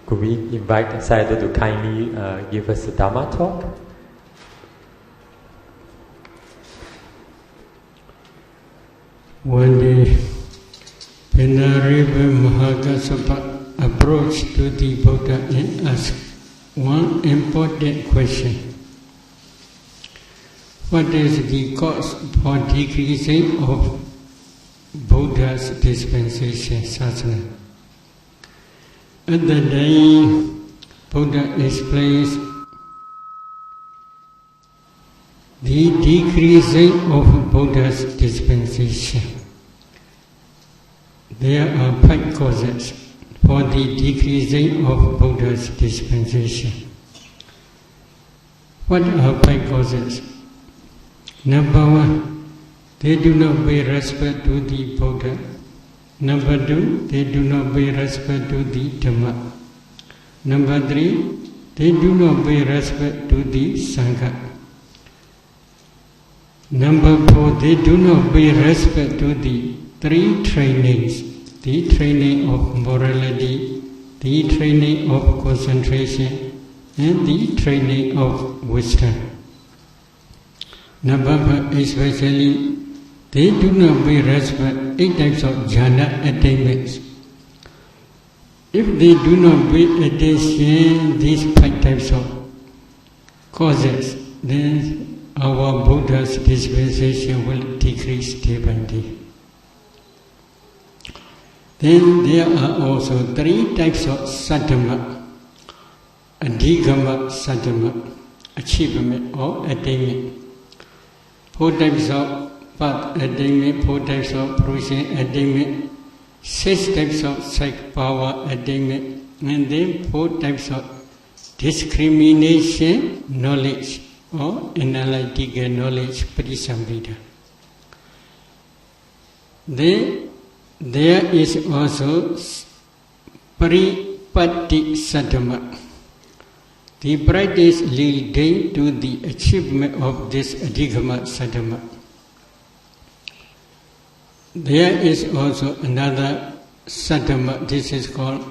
Could we invite Sayadaw to kindly give us a Dhamma talk? One day, Venerable Mahakassapa approached to the Buddha and asked one important question. What is the cause for decreasing of Buddha's dispensation sasana? At the day, Buddha explains the decreasing of Buddha's dispensation. There are 5 causes for the decreasing of Buddha's dispensation. What are 5 causes? Number 1, they do not pay respect to the Buddha. Number 2, they do not pay respect to the Dhamma. Number 3, they do not pay respect to the Sangha. Number 4, they do not pay respect to the 3 trainings: the training of morality, the training of concentration, and the training of wisdom. Number 5, especially, they do not pay respect 8 types of jhana attainments. If they do not pay attention these 5 types of causes, then our Buddha's dispensation will decrease day by day. Then there are also 3 types of saddhamma: adhigama saddhamma, achievement or attainment; 4 types of path attainment; 4 types of fruition attainment; 6 types of psych power attainment; and then 4 types of discrimination knowledge or analytical knowledge, patisambhida. Then there is also paripatti saddhamma, the practice leading to the achievement of this adhigama saddhamma. There is also another saddhamma, this is called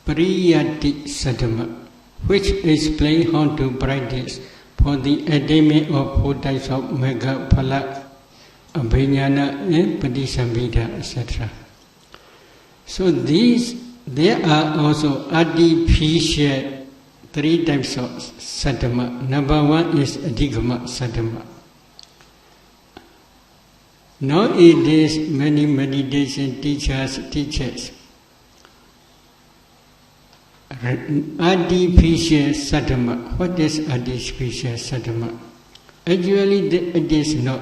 pariyatti saddhamma, which explains how to practice for the attainment of 4 types of mega phala, abhiññana, and patisambhida, etc. So there are also artificial 3 types of saddhamma. Number 1 is adhigama saddhamma. Nowadays, many meditation teachers teach artificial saddhamma. What is artificial saddhamma? Actually, it is not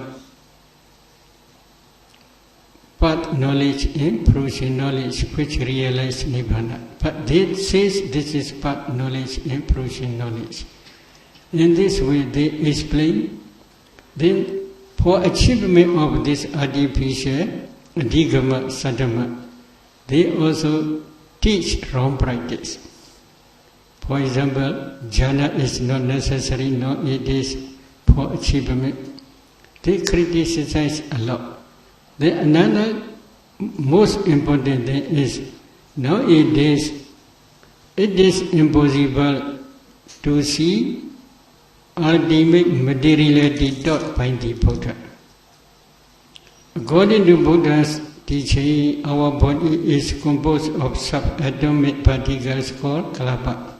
path knowledge and fruition knowledge which realize Nibbana. But they say this is path knowledge and fruition knowledge. In this way they explain. Then for achievement of this artificial adhigama saddhamma, they also teach wrong practice. For example, jhana is not necessary, nor it is for achievement. They criticize a lot. Then another most important thing is, nowadays it is impossible to see ultimate materiality taught by the Buddha. According to Buddha's teaching, our body is composed of subatomic particles called kalapa.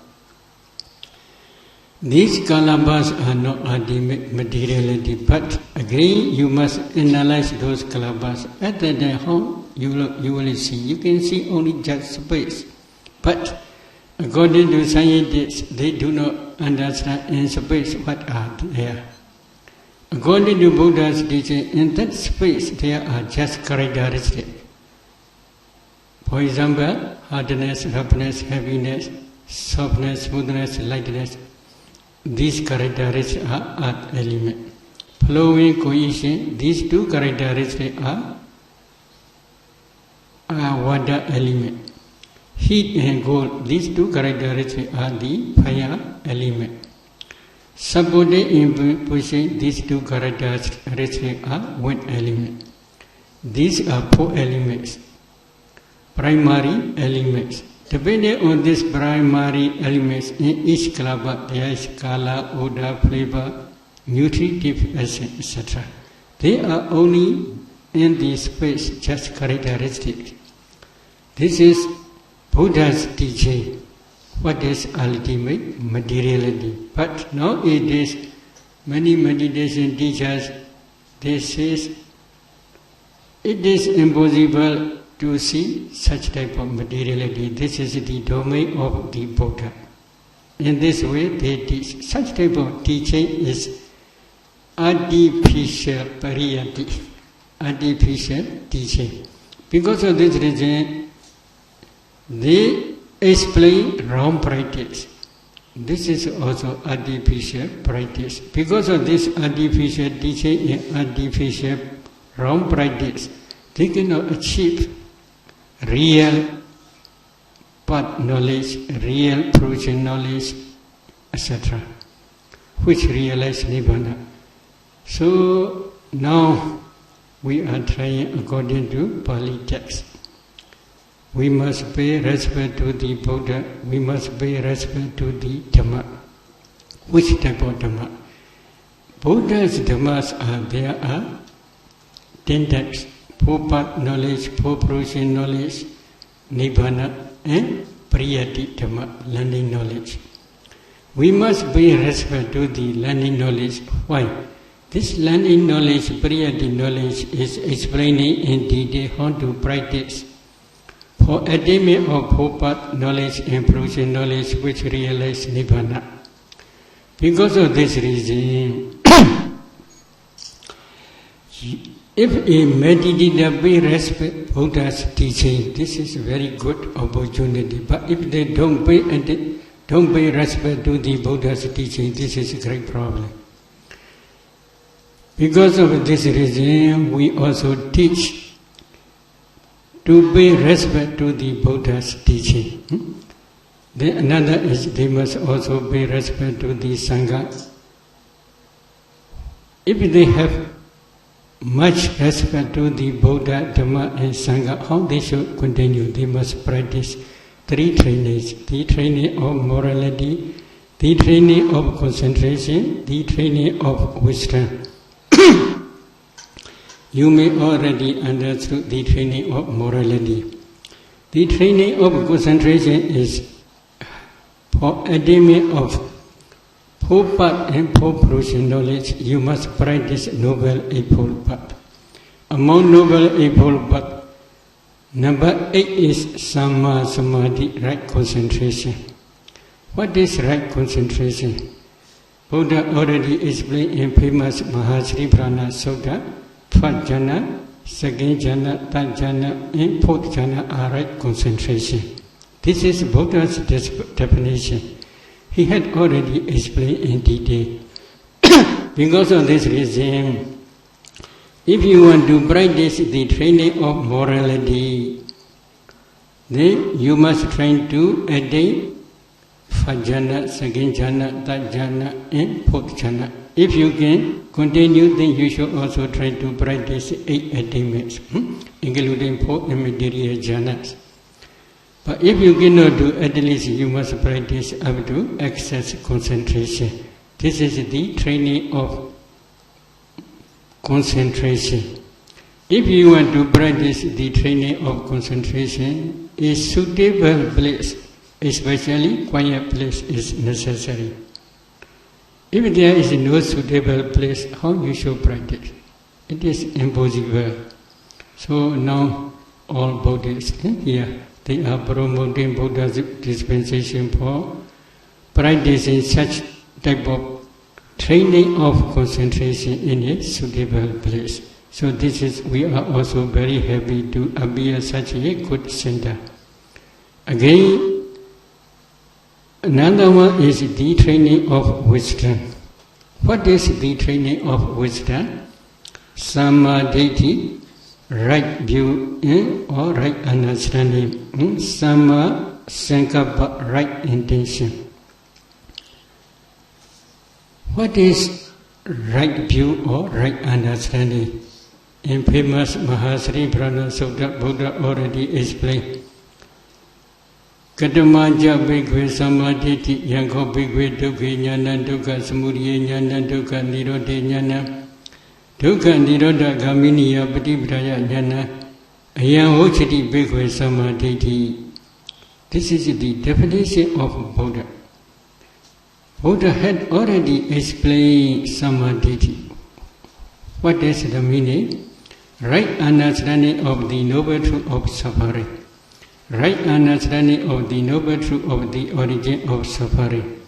These kalabas are not ultimate materiality, but again you must analyze those kalabas. At that time, how you will see? You can see only just space. But according to scientists, they do not understand in space what are there. According to Buddha's teaching, in that space there are just characteristics. For example, hardness, roughness, heaviness, softness, smoothness, lightness. These characteristics are earth element. Flowing, cohesion, these 2 characteristics are water element. Heat and cold, these 2 characteristics are the fire element. Supporting and pushing, these 2 characteristics are wind element. These are 4 elements, primary elements. Depending on these primary elements in each klapa, there is color, odor, flavor, nutritive acid, etc. They are only in the space just characteristics. This is Buddha's teaching. What is ultimate materiality? But nowadays, many meditation teachers, they say it is impossible to see such type of materiality. This is the domain of the Buddha. In this way, they teach. Such type of teaching is artificial pariyati, artificial teaching. Because of this reason, they explain wrong practice. This is also artificial practice. Because of this artificial teaching and artificial wrong practice, they cannot achieve real path knowledge, real fruition knowledge, etc., which realize Nibbana. So now we are trying according to Pali text. We must pay respect to the Buddha, we must pay respect to the Dhamma. Which type of Dhamma? Buddha's Dhammas there are 10 types. 4 path knowledge, 4 fruition knowledge, Nibbana, and Pariyati Dhamma, learning knowledge. We must pay respect to the learning knowledge. Why? This learning knowledge, Pariyati knowledge, is explaining in detail how to practice for attainment of 4 path knowledge and fruition knowledge which realize Nibbana. Because of this reason, if a meditator pay respect Buddha's teaching, this is a very good opportunity. But if they don't pay respect to the Buddha's teaching, this is a great problem. Because of this reason, we also teach to pay respect to the Buddha's teaching. Then another is they must also pay respect to the Sangha. If they have much respect to the Buddha, Dhamma and Sangha, how they should continue? They must practice 3 trainings. The training of morality, the training of concentration, the training of wisdom. You may already understand the training of morality. The training of concentration is for attainment of 4 path and 4 fruition knowledge. You must practice Noble Eightfold Path. Among Noble Eightfold Path, number 8 is Samma Samadhi, right concentration. What is right concentration? Buddha already explained in famous Mahasriprana Sutta. 1st jhana, 2nd jhana, 3rd jhana, and 4th jhana are right concentration. This is Buddha's definition. He had already explained in detail. Because of this reason, if you want to practice the training of morality, then you must try to attain 1st jhana, 2nd jhana, 3rd jhana, and 4th jhana. If you can continue, then you should also try to practice 8 attainments, including 4 immaterial jhanas. But if you cannot do, at least you must practice up to excess concentration. This is the training of concentration. If you want to practice the training of concentration, a suitable place, especially quiet place, is necessary. If there is no suitable place, how you should practice? It is impossible. So now all Buddhists here, they are promoting Buddha's dispensation for practicing such type of training of concentration in a suitable place. So this is, we are also very happy to appear such a good center. Again, another one is the training of wisdom. What is the training of wisdom? Samadhi, right view or right understanding. Samma sankappa, right intention. What is right view or right understanding? In famous Mahasriprana Sutta, Buddha already explained. Katamaja Bhikkhave Samadhiti Yanko Bhikkhave Dukkha Jnana Dukkha Samudaya Jnana Dukkha Nirodha Jnana Dukkha Nirodha Gaminiya Patipadaya Jnana Ayam Hochati Bhikkhave Samadhiti. This is the definition of Buddha. Buddha had already explained Samadhiti. What is the meaning? Right understanding of the noble truth of suffering. Right understanding of the noble truth of the origin of suffering.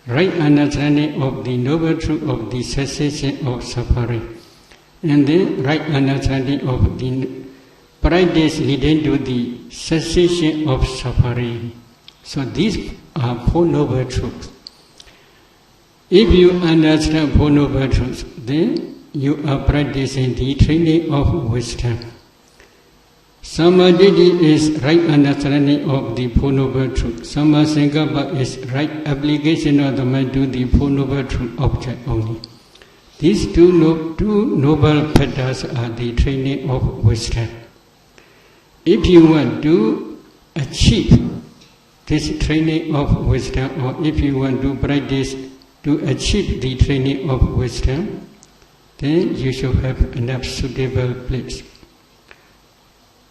Right understanding of the noble truth of the cessation of suffering. And then right understanding of the practice leading to the cessation of suffering. So these are four noble truths. If you understand four noble truths, then you are practicing the training of wisdom. Samadhi is right understanding of the Four Noble Truth. Samma Sankappa is right application of the mind to the Four Noble Truth object only. These two noble factors are the training of wisdom. If you want to achieve this training of wisdom, or if you want to practice to achieve the training of wisdom, then you should have enough suitable place.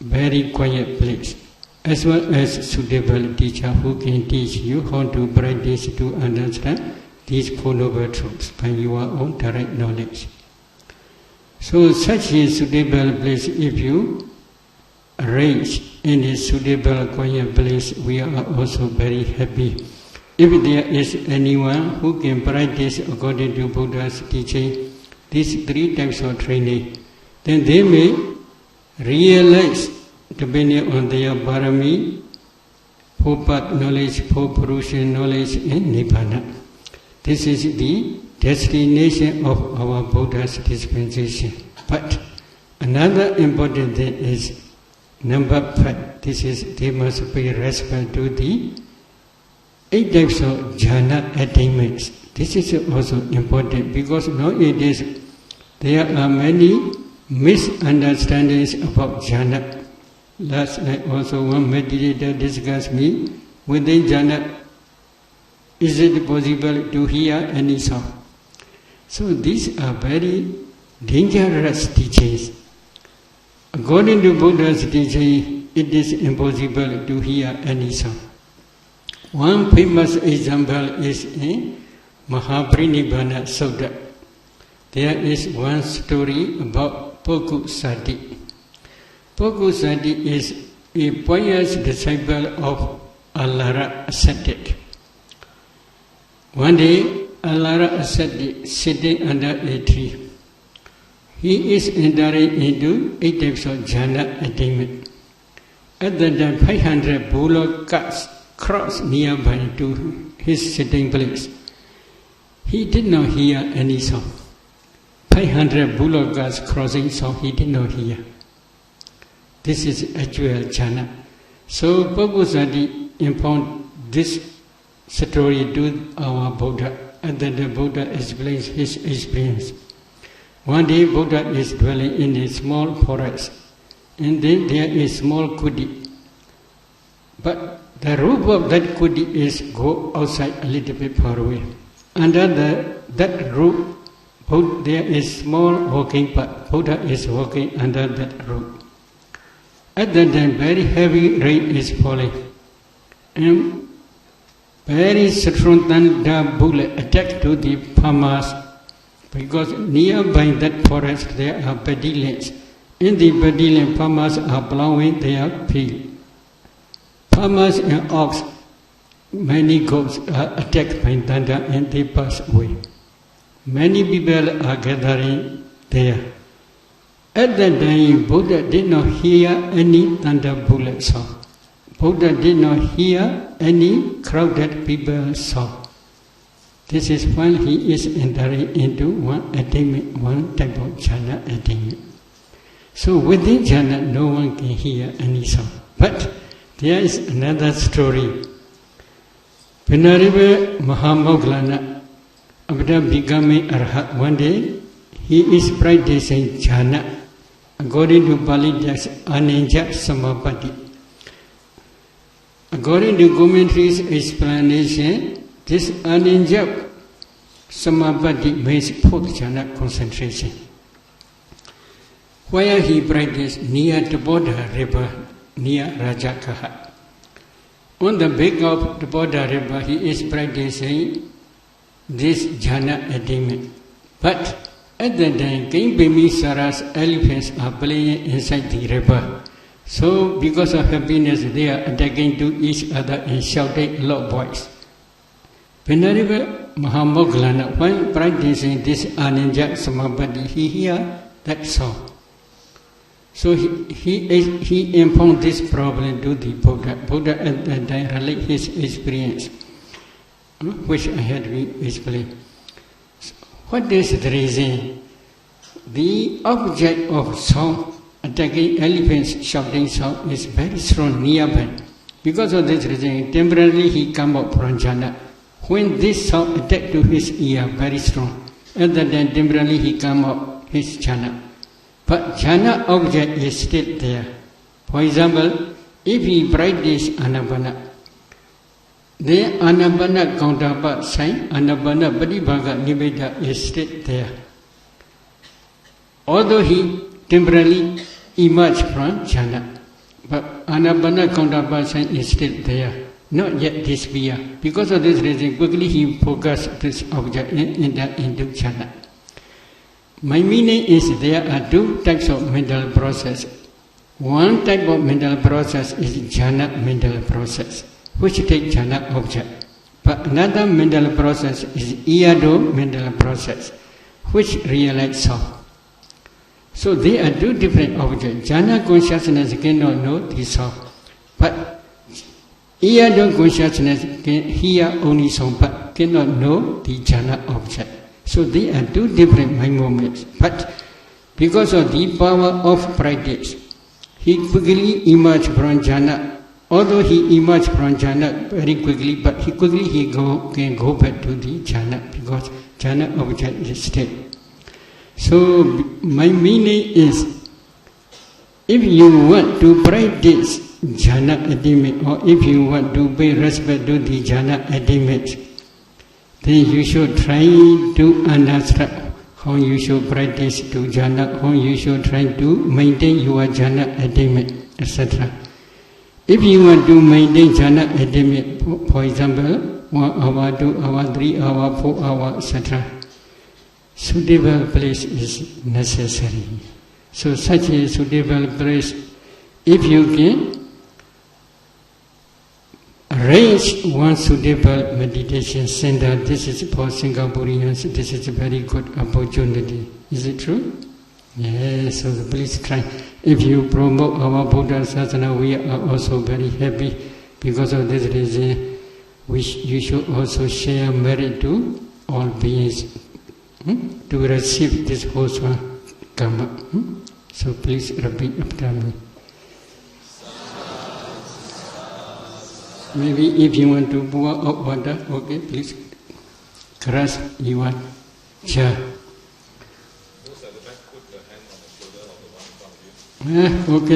Very quiet place, as well as suitable teacher who can teach you how to practice to understand these Four Noble Truths by your own direct knowledge. So such a suitable place, if you arrange in a suitable quiet place, we are also very happy. If there is anyone who can practice according to Buddha's teaching these three types of training, then they may realize, depending on their parami, four path knowledge, four Purusha knowledge, and Nibbana. This is the destination of our Buddha's dispensation. But another important thing is number 5. This is, they must pay respect to the 8 types of jhana attainments. This is also important because nowadays there are many misunderstandings about jhana. Last night also one meditator discussed me, within jhana, is it possible to hear any sound? So these are very dangerous teachings. According to Buddha's teaching, it is impossible to hear any sound. One famous example is in Mahaparinibbana Sutta. There is one story about Pokkusati. Pokkusati is a pious disciple of Alara ascetic. One day, Alara ascetic sitting under a tree. He is entering into 8 types of jhana attainment. At that time, 500 bullock carts crossed nearby to his sitting place. He did not hear any sound. 500 bullock carts crossing sound, he did not hear. This is actual jhana. So Pokkusati informed this story to our Buddha, and then the Buddha explains his experience. One day Buddha is dwelling in a small forest, and then there is small kuti. But the roof of that kuti is go outside a little bit far away. Under that roof, there is small walking path. Buddha is walking under that roof. At that time, very heavy rain is falling, and very strong thunder bullet attacked to the farmers, because nearby that forest there are paddy lands. In the paddy land, farmers are plowing their field. Farmers and ox, many goats are attacked by thunder and they pass away. Many people are gathering there. At that time, Buddha did not hear any thunder bullet sound. Buddha did not hear any crowded people sound. This is when he is entering into one attainment, one type of jhana attainment. So within jhana, no one can hear any sound. But there is another story. Venerable Mahamoggallana, after becoming arhat, one day he is practicing jhana. According to Pali text, Anija Samapatti. According to commentary's explanation, this Aninjap Samapatti means fourth jhana concentration. Where he practiced near the Bodha river, near Rajakaha. On the bank of the Bodha river, he is practicing this jhana attainment. But at that time, King Bimbisara's elephants are playing inside the river. So, because of happiness, they are attacking to each other and shouting a lot of voice. Whenever Mahamoggallana, while practicing this Aninjap Samapatti, he hear that song. So he informed this problem to the Buddha. Buddha at that time relate his experience, which I had explained. What is the reason? The object of song, attacking elephants, shouting sound, is very strong nearby. Because of this reason, temporarily he come up from jhana. When this sound attacked to his ear, very strong, at that time temporarily he come up his jhana. But jhana object is still there. For example, if he practice anapana, then anapana counterpart sign, anapana paribhaga nibbida is still there. Although he temporarily emerged from jhana, but anapana counterpart sign is still there, not yet disappear. Because of this reason, quickly he focused this object into jhana. My meaning is there are two types of mental process. One type of mental process is jhana mental process, which takes jhana object. But another mental process is iyado mental process, which realize soul. So there are two different objects. Jhana consciousness cannot know the soul, but iyado consciousness can hear only sound, but cannot know the jhana object. So they are two different mind movements. But because of the power of practice, he quickly emerged from jhana. Although he emerged from jhana very quickly, but he can go back to the jhana because jhana object is still. So my meaning is, if you want to practice jhana attainment, or if you want to pay respect to the jhana attainment, then you should try to understand how you should practice to jhana, how you should try to maintain your jhana attainment, etc. If you want to maintain jhana attainment, for example, 1 hour, 2 hours, 3 hours, 4 hours, etc., suitable place is necessary. So such a suitable place, if you can arrange one suitable meditation center, this is for Singaporeans, this is a very good opportunity. Is it true? Yes, so please try. If you promote our Buddha Sasana, we are also very happy. Because of this reason, you should also share merit to all beings to receive this wholesome karma. So please repeat after me. Maybe if you want to pour out water, okay, please grasp your chair. Those at the back, put the hand on the shoulder of the one in front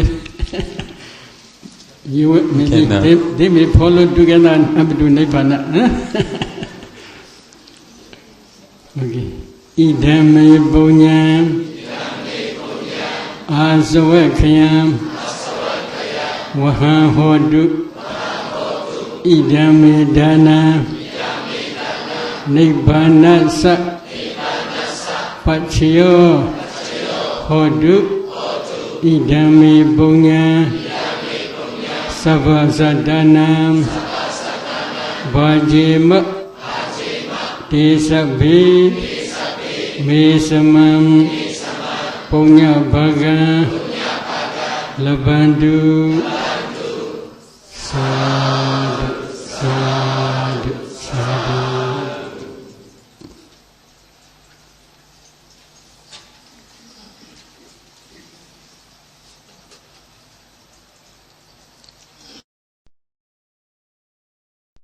of you. Okay. Maybe they may follow together and up to Nibbana. Okay. Idame Bunyam Asawakayam Waha Hodu Idame Dana Nibbana Sa Pachiyo Hodu Idame Bunya Savasatana Vajima Tesabi Mesamam Punya Bhaga Labandu Sa